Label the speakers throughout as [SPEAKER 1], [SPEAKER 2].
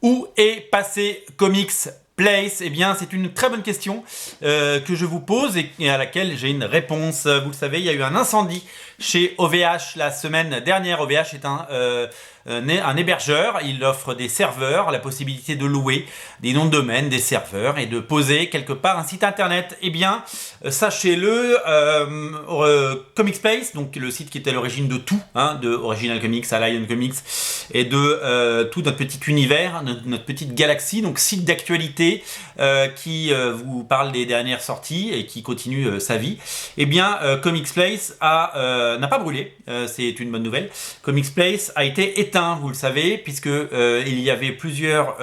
[SPEAKER 1] Où est passé Comics Place? Eh bien, c'est une très bonne question que je vous pose et à laquelle j'ai une réponse. Vous le savez, il y a eu un incendie chez OVH la semaine dernière. OVH est un hébergeur. Il offre des serveurs, la possibilité de louer des noms de domaine, des serveurs et de poser quelque part un site internet. Eh bien, sachez-le, Comics Place, donc le site qui était à l'origine de tout, de Original Comics à Lion Comics et de tout notre petit univers, notre petite galaxie, donc site d'actualité qui vous parle des dernières sorties et qui continue sa vie. Eh bien, Comics Place n'a pas brûlé, c'est une bonne nouvelle. Comics Place a été éteint, vous le savez, puisque il y avait plusieurs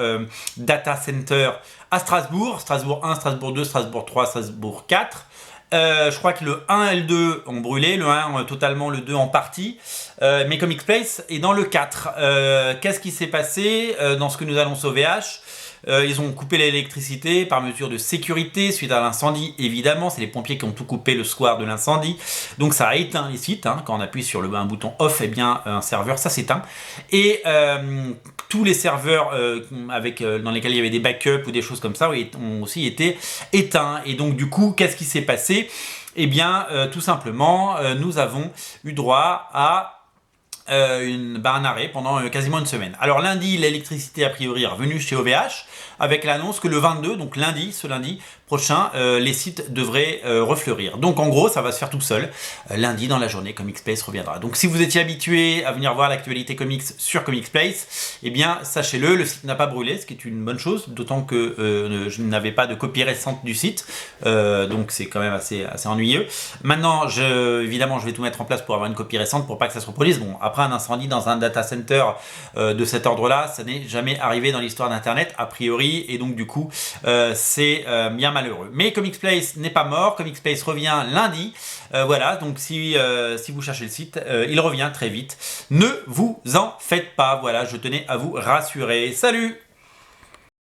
[SPEAKER 1] data centers à Strasbourg, Strasbourg 1, Strasbourg 2, Strasbourg 3, Strasbourg 4. Je crois que le 1 et le 2 ont brûlé, le 1 totalement, le 2 en partie, mais Comics Place est dans le 4. Qu'est-ce qui s'est passé dans ce que nous allons sauver H? Ils ont coupé l'électricité par mesure de sécurité suite à l'incendie, évidemment. C'est les pompiers qui ont tout coupé le soir de l'incendie. Donc ça a éteint les sites. Quand on appuie sur un bouton off, eh bien un serveur, ça s'éteint. Et tous les serveurs dans lesquels il y avait des backups ou des choses comme ça ont aussi été éteints. Et donc du coup, qu'est-ce qui s'est passé? Eh bien, tout simplement, nous avons eu droit à un arrêt pendant quasiment une semaine. Alors lundi, l'électricité a priori est revenue chez OVH avec l'annonce que le 22, donc ce lundi prochain, les sites devraient refleurir. Donc en gros, ça va se faire tout seul. Lundi dans la journée, Comics Place reviendra. Donc si vous étiez habitué à venir voir l'actualité comics sur Comics Place, eh bien sachez-le, le site n'a pas brûlé, ce qui est une bonne chose, d'autant que je n'avais pas de copie récente du site, donc c'est quand même assez ennuyeux. Maintenant, évidemment, je vais tout mettre en place pour avoir une copie récente pour pas que ça se reproduise. Bon, après un incendie dans un data center de cet ordre-là, ça n'est jamais arrivé dans l'histoire d'Internet, a priori, et donc du coup, c'est bien malheureux. Mais Comics Place n'est pas mort, Comics Place revient lundi, voilà, donc si vous cherchez le site, il revient très vite. Ne vous en faites pas, voilà, je tenais à vous rassurer. Salut!